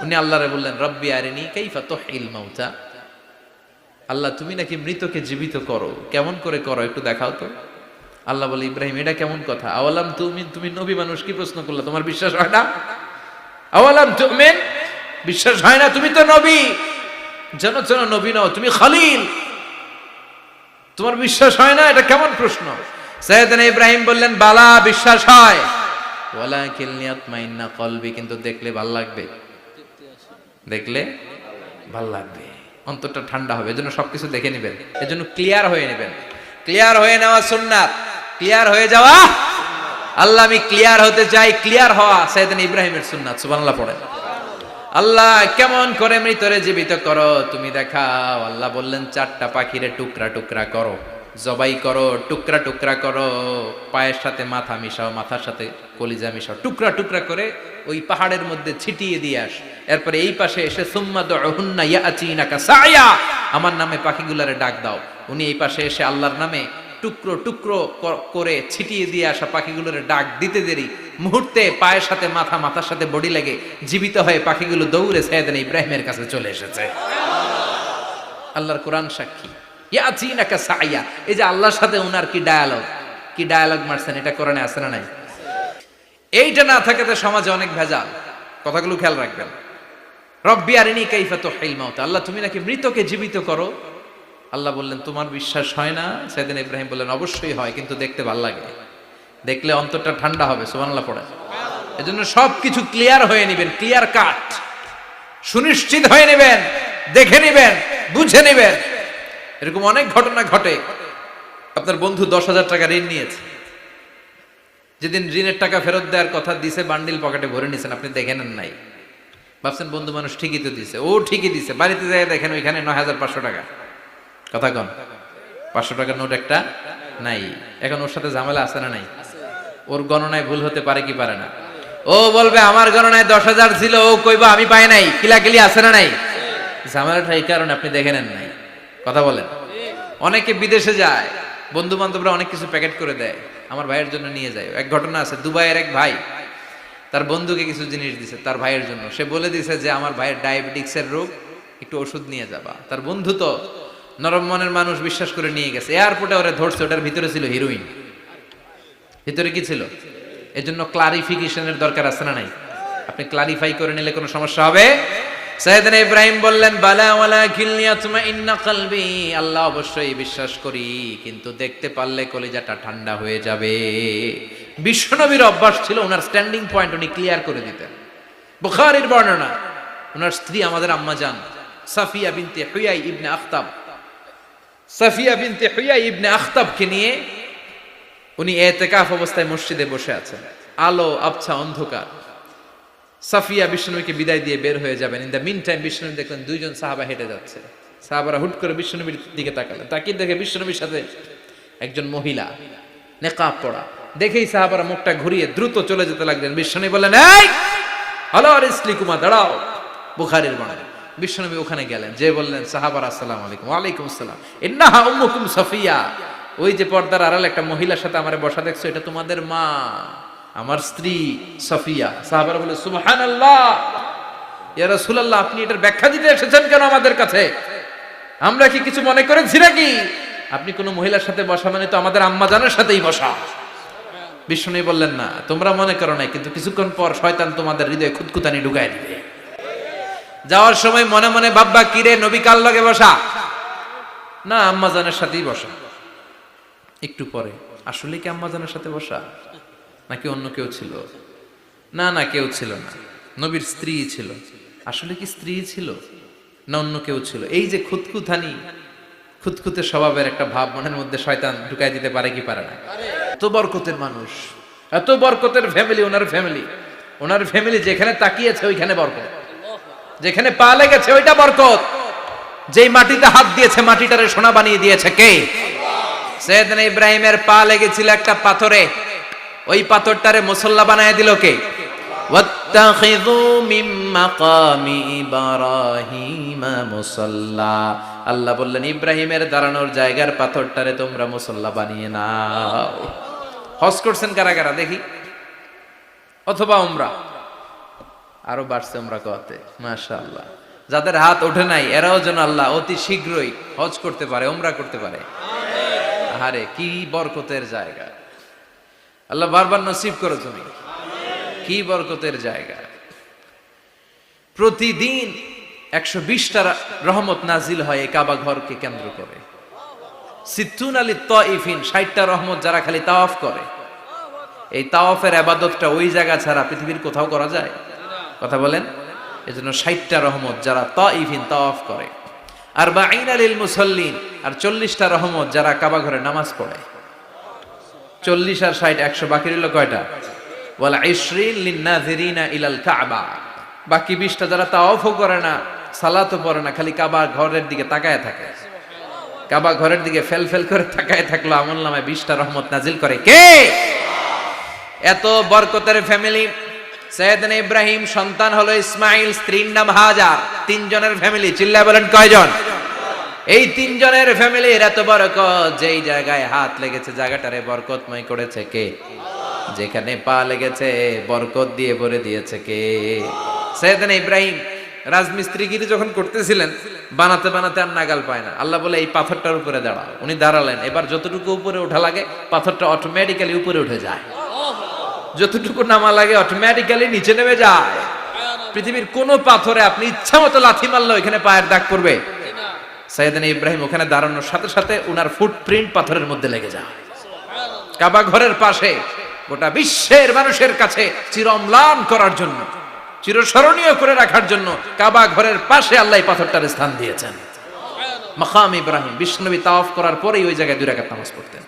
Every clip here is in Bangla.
উনি আল্লাহরে বললেন, রব্বি আরিনি কাইফা তুহিল মাউতা, আল্লাহ তুমি নাকি মৃতকে জীবিত করো, কেমন করে করো একটু দেখাও তো। আল্লাহ বলে, ইব্রাহিম এটা কেমন কথা, আওয়ালাম তুমিন, তুমি নবী মানুষ কি প্রশ্ন করলা, তোমার বিশ্বাস হয় না? আওয়ালাম তুমিন, বিশ্বাস হয় না, তুমি তো নবী, যেন নবী নও, তুমি খলিল, তোমার বিশ্বাস হয় না, এটা কেমন প্রশ্ন? সাইয়েদনা ইব্রাহিম বললেন, বালা বিশ্বাস হয়, ওয়ালাকিন লিয়াতমাইন্না কলবি, কিন্তু দেখলে ভাল লাগবে, দেখলে ভাল লাগবে, অন্তরটা ঠান্ডা হবে, এজন্য সবকিছু দেখে নেবেন, এজন্য ক্লিয়ার হয়ে নেবেন। ক্লিয়ার হয়ে নেওয়া সুন্নাত, ক্লিয়ার হয়ে যাওয়া, আল্লাহ আমি ক্লিয়ার হতে চাই, ক্লিয়ার হওয়া সাইয়েদনা ইব্রাহিমের সুন্নাত। সুবহানাল্লাহ পড়েন। আল্লাহ কেমন করে মৃতরে জীবিত করো তুমি দেখাও। আল্লাহ বললেন, চারটা পাখিরে টুকরা টুকরা করো, জবাই করো, টুকরা টুকরা করো, পায়ের সাথে মাথা মিশাও, মাথার সাথে কলিজা মিশাও, টুকরা টুকরা করে ওই পাহাড়ের মধ্যে ছিটিয়ে দিয়ে আস। এরপরে এই পাশে এসে সুম্মা দুহুন্না ইয়াতিনাকা সায়া, আমার নামে পাখিগুলারে ডাক দাও। উনি এই পাশে এসে আল্লাহর নামে টুকরো টুকরো করে ছিটিয়ে দিয়ে আসা পাখিগুলোর ডাক দিতে দেরি, মুহূর্তে পায়ের সাথে মাথা, মাথার সাথে বডি লেগে জীবিত হয়ে পাখিগুলো দৌড়ে সাইয়েদনা ইব্রাহিমের কাছে চলে এসেছে। আল্লাহর কোরআন সাক্ষী। ইয়াতিনাকা সায়া, এই যে আল্লাহর সাথে উনার কি ডায়ালগ মারছেন, এটা কোরআনে আছে না নাই? এইটা না থাকাতে সমাজে অনেক ভেজাল। কথাগুলো খেয়াল রাখবেন। রব্বি আরিনি কাইফা তুহিল মাউতা, আল্লাহ তুমি নাকি মৃতকে জীবিত করো। আল্লাহ বললেন, তোমার বিশ্বাস হয় না? সাইয়েদনা ইব্রাহিম বললেন, অবশ্যই হয়, কিন্তু দেখতে ভালো লাগে, দেখলে অন্তরটা ঠান্ডা হবে। সুবহানাল্লাহ পড়ে। এজন্য সবকিছু ক্লিয়ার হয়ে নেবেন, ক্লিয়ার কাট, সুনিশ্চিত হয়ে নেবেন, দেখে নেবেন, বুঝে নেবেন। এরকম অনেক ঘটনা ঘটে। আপনার বন্ধু 10,000 টাকা ঋণ নিয়েছে, যেদিন ঋণের টাকা ফেরত দেওয়ার কথা দিছে, বান্ডিল পকেটে ভরে নিয়েছেন, আপনি দেখে নেন নাই, ভাবছেন বন্ধু মানুষ ঠিকই তো দিছে, ও ঠিকই দিছে, বাড়িতে যায় দেখেন ওইখানে 9,500 টাকা। কথা কন, 500 টাকার নোট একটা নাই। এখন ওর সাথে ঝামেলা আছে না নাই? ওর গণনায় ভুল হতে পারে কি পারে না? ও বলবে আমার গণনায় 10,000 ছিল, ও কইবা আমি পাই নাই, কিলাকিলি আছে না নাই? ঝামেলাটা এই কারণে আপনি দেখে নেন নাই। কথা বলেন। অনেকে বিদেশে যায়, বন্ধু বান্ধবরা অনেক কিছু প্যাকেট করে দেয়, আমার ভাইয়ের জন্য নিয়ে যায়। এক ঘটনা আছে, দুবাইয়ের এক ভাই তার বন্ধুকে কিছু জিনিস দিছে তার ভাইয়ের জন্য। সে বলে দিছে যে আমার ভাইয়ের ডায়াবেটিক্সের রোগ, একটু ওষুধ নিয়ে যাবা। তার বন্ধু তো নরম মনের মানুষ, বিশ্বাস করে নিয়ে গেছে। এয়ারপোর্টে ওরে ধরছে, ওটার ভিতরে ছিল হিরোইন। ভিতরে কি ছিল? এজন্য ক্লারিফিকেশনের দরকার আছে না নাই? আপনি ক্লারিফাই করে নিলে কোনো সমস্যা হবে? সাইয়েদনা ইব্রাহিম বললেন, বালা ওয়ালাকিন লিয়াতমাইন্না কলবি, আল্লাহ অবশ্যই বিশ্বাস করি, কিন্তু দেখতে পারলে কলিজাটা ঠান্ডা হয়ে যাবে। বিশ্বনবীর অভ্যাস ছিল, ওনার স্ট্যান্ডিং পয়েন্ট উনি ক্লিয়ার করে দিতেন। বুখারীর বর্ণনা, ওনার স্ত্রী আমাদের আম্মা জান সাফিয়া বিনতে হুয়াই ইবনে আখতাব, সাফিয়া বিনতে হুয়াই ইবনে আখতাবকে নিয়ে উনি ইতিকাফ অবস্থায় মসজিদে বসে আছেন। আলো আবছা অন্ধকার। সাফিয়া বিশ্বনবীকে বিদায় দিয়ে বের হয়ে যাবেন। ইন দ্য মিন টাইম বিশ্বনবী দেখলেন দুইজন সাহাবা হেঁটে যাচ্ছে। সাহাবারা হুট করে বিশ্বনবীর দিকে তাকালেন, তাকিয়ে দেখে বিশ্বনবীর সাথে একজন মহিলা, নেকাব পরা। দেখেই সাহাবারা মুখটা ঘুরিয়ে দ্রুত চলে যেতে লাগলেন। বিশ্বনবী বললেন, এই হলো রিসলিকুমা, দাঁড়াও। বুখারীর বর্ণনা। বিশ্বনবী ওখানে গেলেন, যে বললেন, সাহাবারা আসসালামু আলাইকুম। ওয়ালাইকুম আসসালাম। ইন্নাহা উম্মুকুম সাফিয়া, ওই যে পর্দার আড়ালে একটা মহিলার সাথে আমারে বসা দেখছো, এটা তোমাদের মা, আমার স্ত্রী সাফিয়া। সাহাবারা বলে, সুবহানাল্লাহ, ইয়া রাসূলুল্লাহ, আপনি এটার ব্যাখ্যা দিতে এসেছেন কেন আমাদের কাছে? আমরা কি কিছু মনে করেছি নাকি? আপনি কোন মহিলার সাথে বসা মানে তো আমাদের আম্মা জানের সাথেই বসা। বিষ্ণু বললেন, না তোমরা মনে করো নাই, কিন্তু কিছুক্ষণ পর শয়তান তোমাদের হৃদয়ে খুঁতখুঁতানি ঢুকায় দিবে। যাওয়ার সময় মনে মনে ভাববা, কিরে নবী কার লগে বসা? না, আম্মা জানের সাথেই বসা। একটু পরে, আসলে কি আম্মা জানের সাথে বসা নাকি অন্য কেউ ছিল? না না, কেউ ছিল না, নবীর স্ত্রী ছিল। আসলে কি স্ত্রী ছিল না অন্য কেউ ছিল? এই যে খুঁতখুঁতানি, খুঁতখুঁতে স্বভাবের একটা ভাব মনের মধ্যে শয়তান ঢুকাই দিতে পারে কি পারে না? এত বরকতের মানুষ, এত বরকতের ফ্যামিলি, ওনার ফ্যামিলি যেখানে তাকিয়েছে ওইখানে বরকত, যেখানে পা লেগেছে ওইটা বরকত। যেই মাটিতে হাত দিয়েছে মাটিটারে সোনা বানিয়ে দিয়েছে কে? সাইয়েদনা ইব্রাহিমের পা লেগেছিল একটা পাথরে, ওই পাথরটারে মুসল্লা বানায় দিল কে? ওয়াত্তাখিযু মিন মাকামি ইব্রাহিমা মুসাল্লা, আল্লাহ বললেন ইব্রাহিমের দাঁড়ানোর জায়গার পাথরটারে তোমরা মুসল্লা বানিয়ে নাও। হজ করছেন কারা কারা দেখি, অথবা উমরা। আরো বাড়ছে উমরা করতে, মাশাআল্লাহ। যাদের হাত ওঠে নাই এরাও যেন আল্লাহ অতি শীঘ্রই হজ করতে পারে, উমরা করতে পারে। আরে কি বরকতের জায়গা, আল্লাহ বারবার নসিব করো তুমি। কি বরকতের জায়গা, প্রতিদিন 120টা রহমত নাজিল হয় এই কাবা ঘরকে কেন্দ্র করে। সিত্তুন আলী তাইফিন, 60টা রহমত যারা খালি তাওয়াফ করে। এই তাওয়াফের ইবাদতটা ওই জায়গা ছাড়া পৃথিবীর কোথাও করা যায়? কথা বলেন। এজন্য 60টা রহমত যারা তাইফিন তাওয়াফ করে। আর বাঈনা লিল মুসাল্লিন, আর 40টা রহমত যারা কাবা ঘরে নামাজ পড়ে। 40 আর 60 100, বাকি রইল কয়টা? ওয়াল 20 লিন নাযিরিনা ইলাল কাবা। বাকি 20টা যারা তাওয়াফও করে না, সালাতও পড়ে না, খালি কাবা ঘরের দিকে তাকায় থাকে। কাবা ঘরের দিকে ফেল ফেল করে তাকায় থাকলো, আমলনামায় 20টা রহমত নাজিল করে কে? এত বরকতের ফ্যামিলি। সাইয়েদনা ইব্রাহিম সন্তান হলো ইসমাইল, স্ত্রীর নাম হাজার। 3 জনের ফ্যামিলি, চিল্লায় বলেন কয়জন? এই 3 জনের ফ্যামিলির এত বরকত, যেই জায়গায় হাত লেগেছে জায়গাটারে বরকতময় করেছে কে? যেখানে পা লেগেছে বরকত দিয়ে ভরে দিয়েছে কে? সাইয়েদনা ইব্রাহিম রাজমিস্ত্রিগিরি যখন করতেছিলেন, বানাতে বানাতে আর নাগাল পায় না। আল্লাহ বলে এই পাথরটার উপরে দাঁড়াও। উনি দাঁড়ালেন, এবার যতটুকু উপরে ওঠা লাগে পাথরটা অটোমেটিক্যালি উপরে উঠে যায়, যতটুকু নামা লাগে অটোমেটিক্যালি নিচে নেমে যায়। পৃথিবীর কোন পাথরে আপনি ইচ্ছা মতো লাথি মারলে এখানে পায়ের দাগ পড়বে? সাইয়েদনা ইব্রাহিম ওখানে দাঁড়ানোর সাথে সাথে উনার ফুটপ্রিন্ট পাথরের মধ্যে লেগে যায়। কাবা ঘরের পাশে গোটা বিশ্বের মানুষের কাছে চিরম্লান করার জন্য, চিরস্মরণীয় করে রাখার জন্য কাবা ঘরের পাশে আল্লাহ পাথরটার স্থান দিয়েছেন। মাকাম ইব্রাহিম, বিশ্বনবী তাওয়াফ করার পরেই ওই জায়গায় 2 রাকাত নামাজ পড়তেন।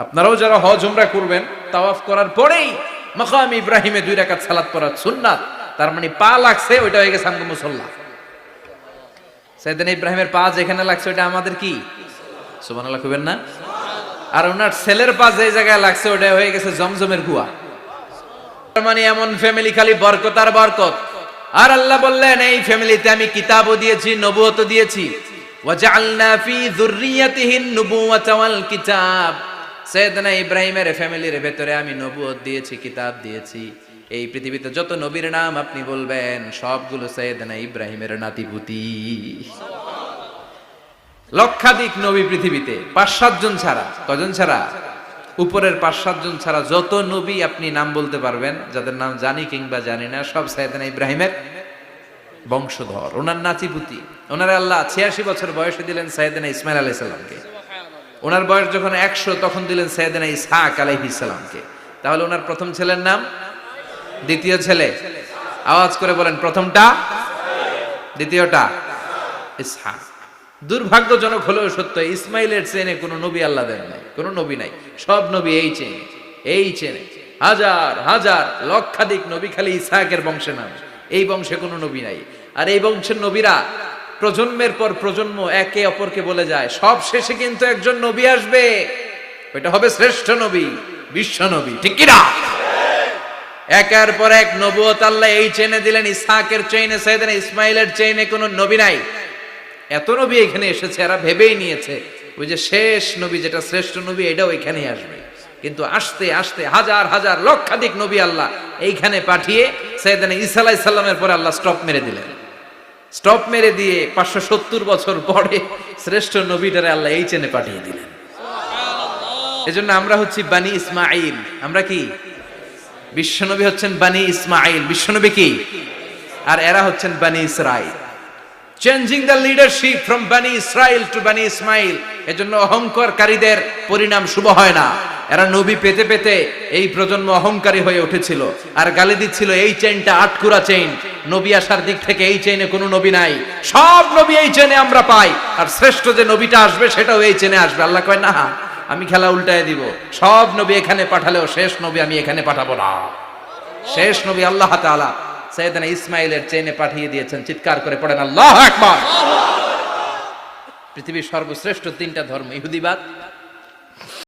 আপনারাও যারা হজ উমরা করবেন, তাওয়াফ করার পরেই মাকাম ইব্রাহিমে 2 রাকাত সালাত পড়া সুন্নাত। তার মানে পা লাগছে, ওইটা হয়ে গেছে আমগো মুসাল্লা। সাইয়েদনা ইব্রাহিমের পা যেখানে লাগছে ওইটা আমাদের কি? সুবহানাল্লাহ কইবেন না? আর ওনার ছেলের পা যে জায়গায় লাগছে ওটা হয়ে গেছে জমজমের কুয়া। মানে এমন ফ্যামিলি, খালি বরকত আর বরকত। আর আল্লাহ বললেন এই ফ্যামিলিতে আমি কিতাবও দিয়েছি, নবুয়তও দিয়েছি। ওয়াজআলনা ফি যুররিয়াতিহিন নুবুওয়াতা ওয়াল কিতাব। সাইয়েদনা ইব্রাহিমের ফ্যামিলির ভেতরে আমি নবুয়ত দিয়েছি, কিতাব দিয়েছি। এই পৃথিবীতে যত নবীর নাম আপনি বলবেন সবগুলো সাইয়েদনা ইব্রাহিমের নাতিপুতি। লক্ষাধিক নবী পৃথিবীতে, 5-7 জন ছাড়া। কজন ছাড়া? উপরের 5-7 জন ছাড়া যত নবী আপনি নাম বলতে পারবেন, যাদের নাম জানি কিংবা জানি না, সব সাইয়েদনা ইব্রাহিমের বংশধর, ওনার নাতিপুতি। ওনার আল্লাহ 86 বছর বয়সে দিলেন সাইয়েদনা ইসমাইল আলাইহিস সালামকে। ওনার বয়স যখন 100 তখন দিলেন সাইয়েদনা ইসহাক আলাইহিস সালামকে। তাহলে ওনার প্রথম ছেলের নাম? দ্বিতীয় ছেলে আওয়াজ করে বলেন, প্রথমটা, দ্বিতীয়টা ইসহাক। দুর্ভাগ্যজনক হলেও সত্য, ইসমাইলের চেনে কোনো নবী আল্লাহ দেন নাই, কোনো নবী নাই। সব নবী এই চেনে, এই চেনে। হাজার হাজার লক্ষাধিক নবী খালি ইসহাকের বংশে নাম, এই বংশে কোনো নবী নাই। আর এই বংশের নবীরা প্রজন্মের পর প্রজন্ম একে অপরকে বলে যায়, সব শেষে কিন্তু একজন নবী আসবে, ওইটা হবে শ্রেষ্ঠ নবী, বিশ্ব নবী। ঠিক কি না? একের পর এক নবুয়ত আল্লাহ এই চেনে দিলেন। ইসহাকের চেইনে, সাইয়েদনা ইসমাইলের চেইনে কোনো নবী নাই। এত নবী এখানে এসেছে, এরা ভেবেই নিয়েছে ওই যে শেষ নবী, যেটা শ্রেষ্ঠ নবী, এটাও এখানেই আসবে। কিন্তু আস্তে আস্তে হাজার হাজার লক্ষাধিক নবী আল্লাহ এইখানে পাঠিয়ে সাইয়েদনা ঈসা আলাইহিস সালামের পরে আল্লাহ স্টপ মেরে দিলেন। স্টপ মেরে দিয়ে 570 বছর পরে শ্রেষ্ঠ নবীটারে আল্লাহ এই চেনে পাঠিয়ে দিলেন। এজন্য আমরা হচ্ছি বানি ইসমাইল। আমরা কি? বিশ্বনবী হচ্ছেন বানি ইসমাইল, বিশ্বনবী কি? আর এরা হচ্ছেন বানি Israil. Changing the leadership from বানি ইসরাইল টু বানি ইসমাইল। এজন্য অহংকারীদের পরিণাম শুভ হয় না। এরা নবী পেতে পেতে এই প্রজন্ম অহংকারী হয়ে উঠেছিল আর গালি দিচ্ছিল এই চেইনটা আটকুরা চেইন, নবী আসার দিক থেকে এই চেইনে কোনো নবী নাই, সব নবী এই চেইনে আমরা পাই, আর শ্রেষ্ঠ যে নবীটা আসবে সেটাও এই চেইনে আসবে। আল্লাহ কয় না, আমি খেলা উল্টায় দিব, সব নবী এখানে পাঠালেও শেষ নবী আমি এখানে পাঠাবো না। শেষ নবী আল্লাহ তাআলা সাইয়েদনা ইসমাইলের চেইনে পাঠিয়ে দিয়েছেন। চিৎকার করে পড়েন আল্লাহু আকবার। পৃথিবীর সর্বশ্রেষ্ঠ 3টা ধর্ম, ইহুদিবাদ,